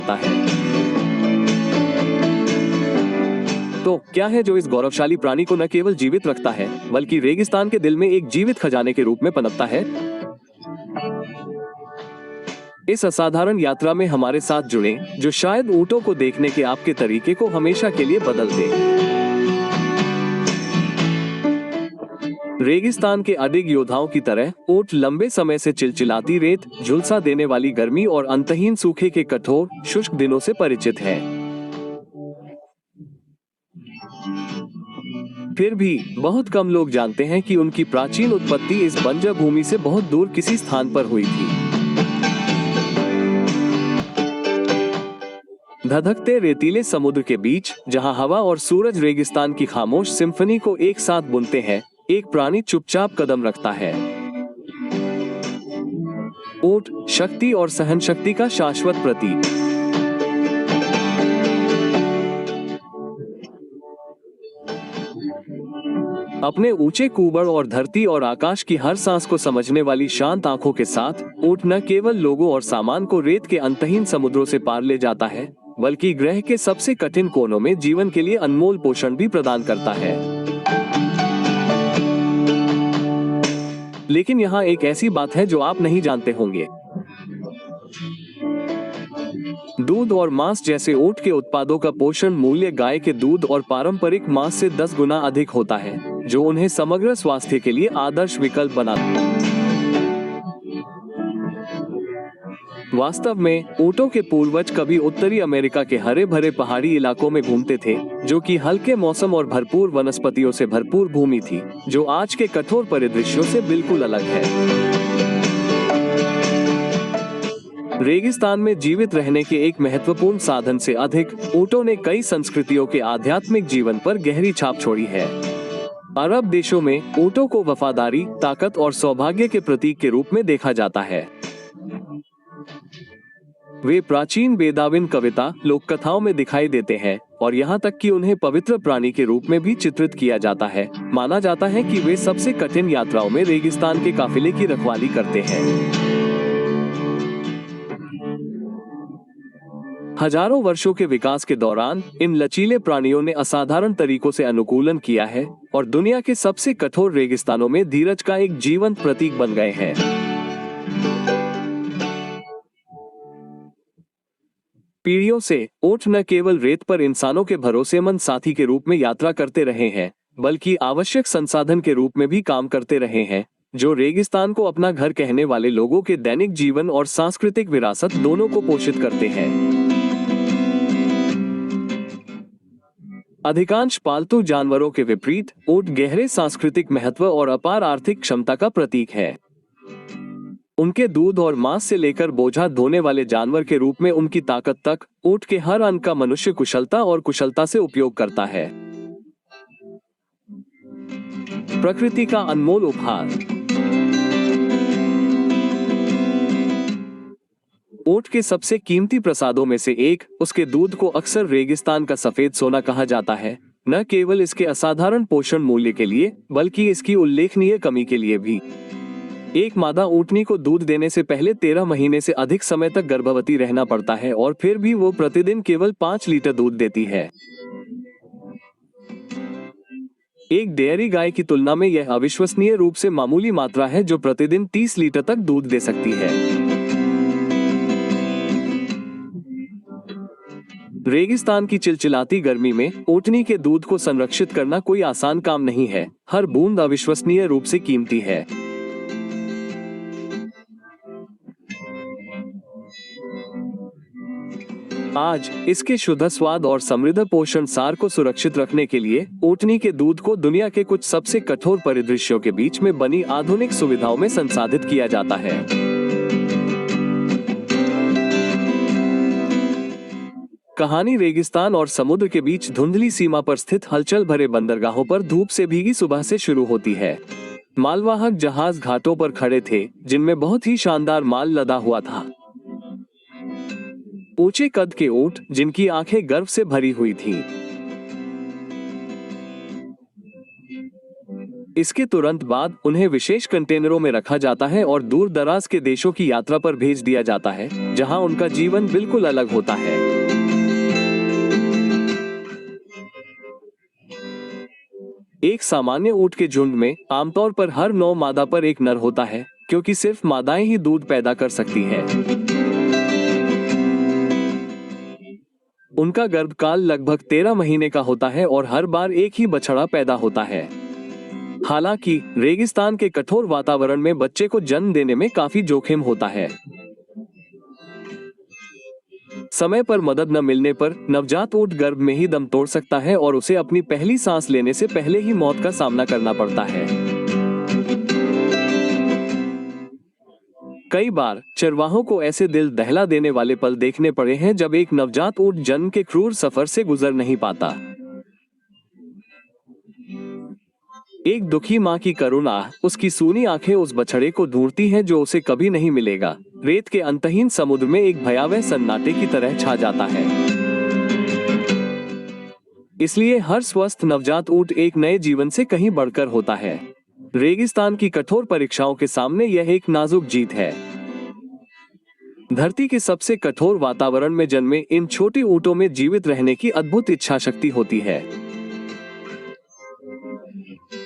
है। तो क्या है जो इस गौरवशाली प्राणी को न केवल जीवित रखता है बल्कि रेगिस्तान के दिल में एक जीवित खजाने के रूप में पनपता है? इस असाधारण यात्रा में हमारे साथ जुड़े, जो शायद ऊंटों को देखने के आपके तरीके को हमेशा के लिए बदल दे। रेगिस्तान के अडिग योद्धाओं की तरह ऊंट लंबे समय से चिलचिलाती रेत, झुलसा देने वाली गर्मी और अंतहीन सूखे के कठोर, शुष्क दिनों से परिचित है। फिर भी बहुत कम लोग जानते हैं कि उनकी प्राचीन उत्पत्ति इस बंजर भूमि से बहुत दूर किसी स्थान पर हुई थी। धधकते रेतीले समुद्र के बीच, जहां हवा और सूरज रेगिस्तान की खामोश सिम्फनी को एक साथ बुनते हैं, एक प्राणी चुपचाप कदम रखता है। ऊंट, शक्ति और सहनशक्ति का शाश्वत प्रतीक। अपने ऊंचे कूबड़ और धरती और आकाश की हर सांस को समझने वाली शांत आंखों के साथ ऊंट न केवल लोगों और सामान को रेत के अंतहीन समुद्रों से पार ले जाता है, बल्कि ग्रह के सबसे कठिन कोनों में जीवन के लिए अनमोल पोषण भी प्रदान करता है। लेकिन यहाँ एक ऐसी बात है जो आप नहीं जानते होंगे। दूध और मांस जैसे ऊंट के उत्पादों का पोषण मूल्य गाय के दूध और पारंपरिक मांस से 10 गुना अधिक होता है, जो उन्हें समग्र स्वास्थ्य के लिए आदर्श विकल्प बनाता है। वास्तव में ऊंटों के पूर्वज कभी उत्तरी अमेरिका के हरे भरे पहाड़ी इलाकों में घूमते थे, जो कि हल्के मौसम और भरपूर वनस्पतियों से भरपूर भूमि थी, जो आज के कठोर परिदृश्यों से बिल्कुल अलग है। रेगिस्तान में जीवित रहने के एक महत्वपूर्ण साधन से अधिक ऊंटों ने कई संस्कृतियों के आध्यात्मिक जीवन पर गहरी छाप छोड़ी है। अरब देशों में ऊंटों को वफादारी, ताकत और सौभाग्य के प्रतीक के रूप में देखा जाता है। वे प्राचीन बेदाविन कविता, लोक कथाओं में दिखाई देते हैं और यहाँ तक कि उन्हें पवित्र प्राणी के रूप में भी चित्रित किया जाता है। माना जाता है कि वे सबसे कठिन यात्राओं में रेगिस्तान के काफिले की रखवाली करते हैं। हजारों वर्षों के विकास के दौरान इन लचीले प्राणियों ने असाधारण तरीकों से अनुकूलन किया है और दुनिया के सबसे कठोर रेगिस्तानों में धीरज का एक जीवंत प्रतीक बन गए हैं। पीढ़ियों से ऊंट न केवल रेत पर इंसानों के भरोसेमंद साथी के रूप में यात्रा करते रहे हैं, बल्कि आवश्यक संसाधन के रूप में भी काम करते रहे हैं, जो रेगिस्तान को अपना घर कहने वाले लोगों के दैनिक जीवन और सांस्कृतिक विरासत दोनों को पोषित करते हैं। अधिकांश पालतू जानवरों के विपरीत ऊंट गहरे सांस्कृतिक महत्व और अपार आर्थिक क्षमता का प्रतीक है। उनके दूध और मांस से लेकर बोझा ढोने वाले जानवर के रूप में उनकी ताकत तक, ऊंट के हर अंग का मनुष्य कुशलता से उपयोग करता है। प्रकृति का अनमोल उपहार। ऊंट के सबसे कीमती प्रसादों में से एक, उसके दूध को अक्सर रेगिस्तान का सफेद सोना कहा जाता है, न केवल इसके असाधारण पोषण मूल्य के लिए, बल्कि इसकी उल्लेखनीय कमी के लिए भी। एक मादा ऊंटनी को दूध देने से पहले 13 महीने से अधिक समय तक गर्भवती रहना पड़ता है और फिर भी वो प्रतिदिन केवल 5 लीटर दूध देती है। एक डेयरी गाय की तुलना में यह अविश्वसनीय रूप से मामूली मात्रा है, जो प्रतिदिन 30 लीटर तक दूध दे सकती है। रेगिस्तान की चिलचिलाती गर्मी में ऊंटनी के दूध को संरक्षित करना कोई आसान काम नहीं है। हर बूंद अविश्वसनीय रूप से कीमती है। आज इसके शुद्ध स्वाद और समृद्ध पोषण सार को सुरक्षित रखने के लिए ऊंटनी के दूध को दुनिया के कुछ सबसे कठोर परिदृश्यों के बीच में बनी आधुनिक सुविधाओं में संसाधित किया जाता है। कहानी रेगिस्तान और समुद्र के बीच धुंधली सीमा पर स्थित हलचल भरे बंदरगाहों पर धूप से भीगी सुबह से शुरू होती है। मालवाहक जहाज घाटों पर खड़े थे, जिनमें बहुत ही शानदार माल लदा हुआ था। ऊंचे कद के ऊंट, जिनकी आंखें गर्व से भरी हुई थीं। इसके तुरंत बाद उन्हें विशेष कंटेनरों में रखा जाता है और दूर दराज के देशों की यात्रा पर भेज दिया जाता है, जहां उनका जीवन बिल्कुल अलग होता है। एक सामान्य ऊंट के झुंड में आमतौर पर हर 9 मादा पर एक नर होता है, क्योंकि सिर्फ मादाएं ही दूध पैदा कर सकती हैं। उनका गर्भकाल लगभग 13 महीने का होता है और हर बार एक ही बछड़ा पैदा होता है। हालांकि रेगिस्तान के कठोर वातावरण में बच्चे को जन्म देने में काफी जोखिम होता है। समय पर मदद न मिलने पर नवजात ऊंट गर्भ में ही दम तोड़ सकता है और उसे अपनी पहली सांस लेने से पहले ही मौत का सामना करना पड़ता है। कई बार चरवाहों को ऐसे दिल दहला देने वाले पल देखने पड़े हैं जब एक नवजात ऊंट जन्म के क्रूर सफर से गुजर नहीं पाता। एक दुखी माँ की करुण आह, उसकी सूनी आंखें उस बछड़े को ढूंढती हैं जो उसे कभी नहीं मिलेगा। रेत के अंतहीन समुद्र में एक भयावह सन्नाटे की तरह छा जाता है। इसलिए हर स्वस्थ नवजात ऊंट एक नए जीवन से कहीं बढ़कर होता है। रेगिस्तान की कठोर परीक्षाओं के सामने यह एक नाजुक जीत है। धरती के सबसे कठोर वातावरण में जन्मे इन छोटी ऊंटों में जीवित रहने की अद्भुत इच्छा शक्ति होती है।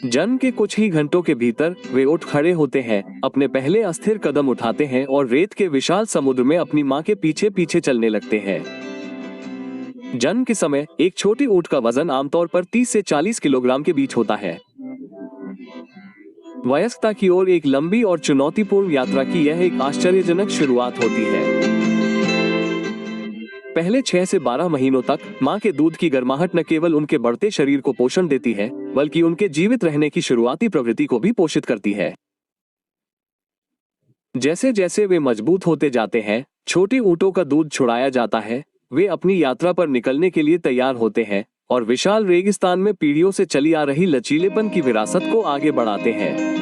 जन्म के कुछ ही घंटों के भीतर वे उठ खड़े होते हैं, अपने पहले अस्थिर कदम उठाते हैं और रेत के विशाल समुद्र में अपनी मां के पीछे पीछे चलने लगते हैं। जन्म के समय एक छोटी ऊंट का वजन आमतौर पर 30 से 40 किलोग्राम के बीच होता है। वयस्कता की ओर एक लंबी और चुनौतीपूर्ण यात्रा की यह एक आश्चर्यजनक शुरुआत होती है। पहले 6 से 12 महीनों तक मां के दूध की गर्माहट न केवल उनके बढ़ते शरीर को पोषण देती है, बल्कि उनके जीवित रहने की शुरुआती प्रवृत्ति को भी पोषित करती है। जैसे जैसे वे मजबूत होते जाते हैं, छोटी ऊंटों का दूध छुड़ाया जाता है, वे अपनी यात्रा पर निकलने के लिए तैयार होते हैं और विशाल रेगिस्तान में पीढ़ियों से चली आ रही लचीलेपन की विरासत को आगे बढ़ाते हैं।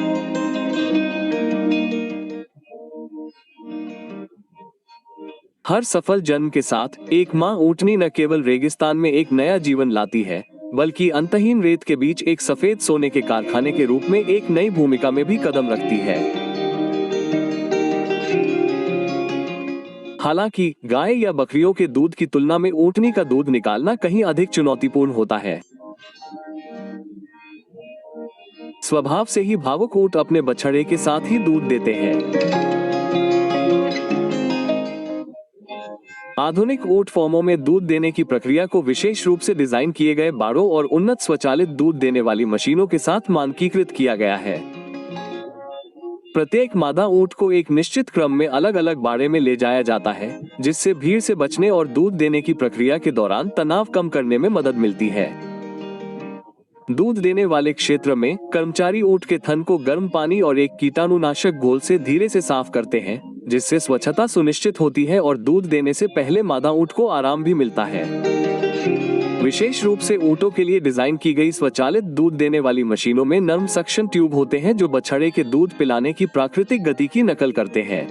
हर सफल जन्म के साथ एक मां ऊंटनी न केवल रेगिस्तान में एक नया जीवन लाती है, बल्कि अंतहीन रेत के बीच एक सफेद सोने के कारखाने के रूप में एक नई भूमिका में भी कदम रखती है। हालांकि गाय या बकरियों के दूध की तुलना में ऊंटनी का दूध निकालना कहीं अधिक चुनौतीपूर्ण होता है। स्वभाव से ही भावुक ऊंट अपने बछड़े के साथ ही दूध देते हैं। आधुनिक ऊंट फॉर्मों में दूध देने की प्रक्रिया को विशेष रूप से डिजाइन किए गए बाड़ों और उन्नत स्वचालित दूध देने वाली मशीनों के साथ मानकीकृत किया गया है। प्रत्येक मादा ऊंट को एक निश्चित क्रम में अलग अलग बाड़े में ले जाया जाता है, जिससे भीड़ से बचने और दूध देने की प्रक्रिया के दौरान तनाव कम करने में मदद मिलती है। दूध देने वाले क्षेत्र में कर्मचारी ऊंट के थन को गर्म पानी और एक कीटाणुनाशक घोल से धीरे से साफ करते हैं, जिससे स्वच्छता सुनिश्चित होती है और दूध देने से पहले मादा ऊंट को आराम भी मिलता है। विशेष रूप से ऊंटों के लिए डिजाइन की गई स्वचालित दूध देने वाली मशीनों में नर्म सक्शन ट्यूब होते हैं जो बछड़े के दूध पिलाने की प्राकृतिक गति की नकल करते हैं।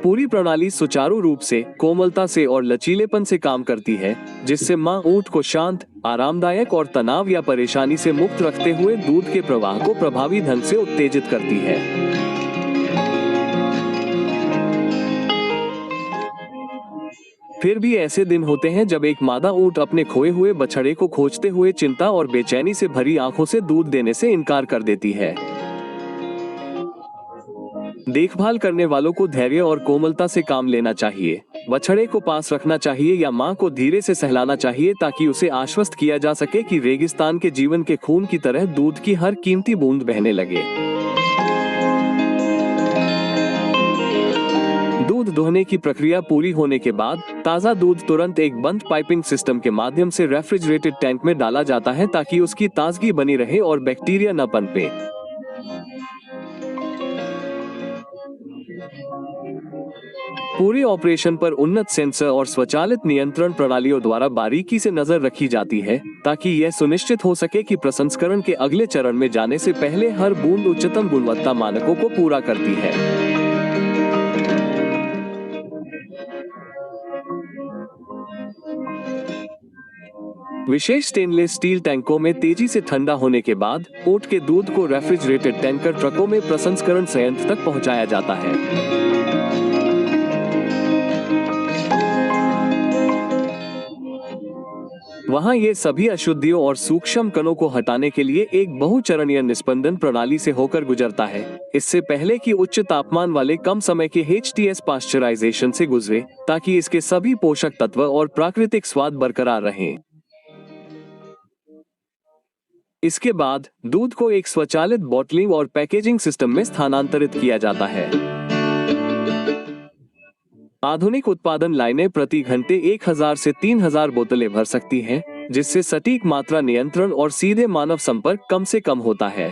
पूरी प्रणाली सुचारू रूप से, कोमलता से और लचीलेपन से काम करती है, जिससे मां ऊंट को शांत, आरामदायक और तनाव या परेशानी से मुक्त रखते हुए दूध के प्रवाह को प्रभावी ढंग से उत्तेजित करती है। फिर भी ऐसे दिन होते हैं जब एक मादा ऊंट अपने खोए हुए बछड़े को खोजते हुए चिंता और बेचैनी से भरी आंखों से दूध देने से इनकार कर देती है। देखभाल करने वालों को धैर्य और कोमलता से काम लेना चाहिए। बछड़े को पास रखना चाहिए या मां को धीरे से सहलाना चाहिए ताकि उसे आश्वस्त किया जा सके कि रेगिस्तान के जीवन के खून की तरह दूध की हर कीमती बूंद बहने लगे। दूध दोहने की प्रक्रिया पूरी होने के बाद ताजा दूध तुरंत एक बंद पाइपिंग सिस्टम के माध्यम से रेफ्रिजरेटेड टैंक में डाला जाता है ताकि उसकी ताजगी बनी रहे और बैक्टीरिया न पनपे। पूरे ऑपरेशन पर उन्नत सेंसर और स्वचालित नियंत्रण प्रणालियों द्वारा बारीकी से नजर रखी जाती है ताकि यह सुनिश्चित हो सके कि प्रसंस्करण के अगले चरण में जाने से पहले हर बूंद उच्चतम गुणवत्ता मानकों को पूरा करती है। विशेष स्टेनलेस स्टील टैंकों में तेजी से ठंडा होने के बाद ऊंट के दूध को रेफ्रिजरेटेड टैंकर ट्रकों में प्रसंस्करण संयंत्र तक पहुंचाया जाता है। वहां ये सभी अशुद्धियों और सूक्ष्म कणों को हटाने के लिए एक बहुचरणीय निस्पंदन प्रणाली से होकर गुजरता है, इससे पहले कि उच्च तापमान वाले कम समय के HTS पाश्चराइजेशन से गुजरे, ताकि इसके सभी पोषक तत्व और प्राकृतिक स्वाद बरकरार रहें। इसके बाद दूध को एक स्वचालित बॉटलिंग और पैकेजिंग सिस्टम में स्थानांतरित किया जाता है। आधुनिक उत्पादन लाइनें प्रति घंटे 1000 से 3000 बोतलें भर सकती हैं, जिससे सटीक मात्रा नियंत्रण और सीधे मानव संपर्क कम से कम होता है।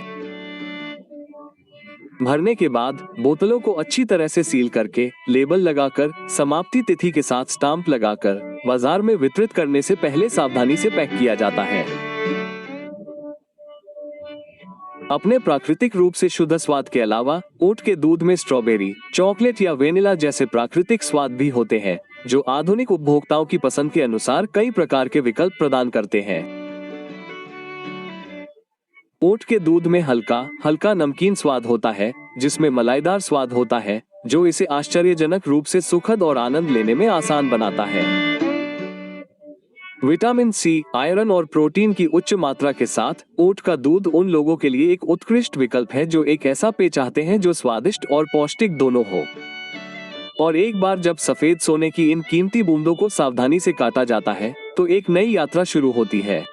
भरने के बाद बोतलों को अच्छी तरह से सील करके, लेबल लगाकर, समाप्ति तिथि के साथ स्टाम्प लगाकर बाजार में वितरित करने से पहले सावधानी से पैक किया जाता है। अपने प्राकृतिक रूप से शुद्ध स्वाद के अलावा ऊंट के दूध में स्ट्रॉबेरी, चॉकलेट या वेनिला जैसे प्राकृतिक स्वाद भी होते हैं, जो आधुनिक उपभोक्ताओं की पसंद के अनुसार कई प्रकार के विकल्प प्रदान करते हैं। ऊंट के दूध में हल्का नमकीन स्वाद होता है, जिसमें मलाईदार स्वाद होता है, जो इसे आश्चर्यजनक रूप से सुखद और आनंद लेने में आसान बनाता है। विटामिन सी, आयरन और प्रोटीन की उच्च मात्रा के साथ ऊंट का दूध उन लोगों के लिए एक उत्कृष्ट विकल्प है जो एक ऐसा पेय चाहते हैं जो स्वादिष्ट और पौष्टिक दोनों हो। और एक बार जब सफेद सोने की इन कीमती बूंदों को सावधानी से काटा जाता है, तो एक नई यात्रा शुरू होती है।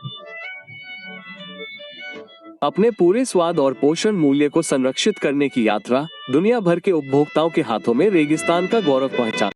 अपने पूरे स्वाद और पोषण मूल्य को संरक्षित करने की यात्रा दुनिया भर के उपभोक्ताओं के हाथों में रेगिस्तान का गौरव पहुंचा।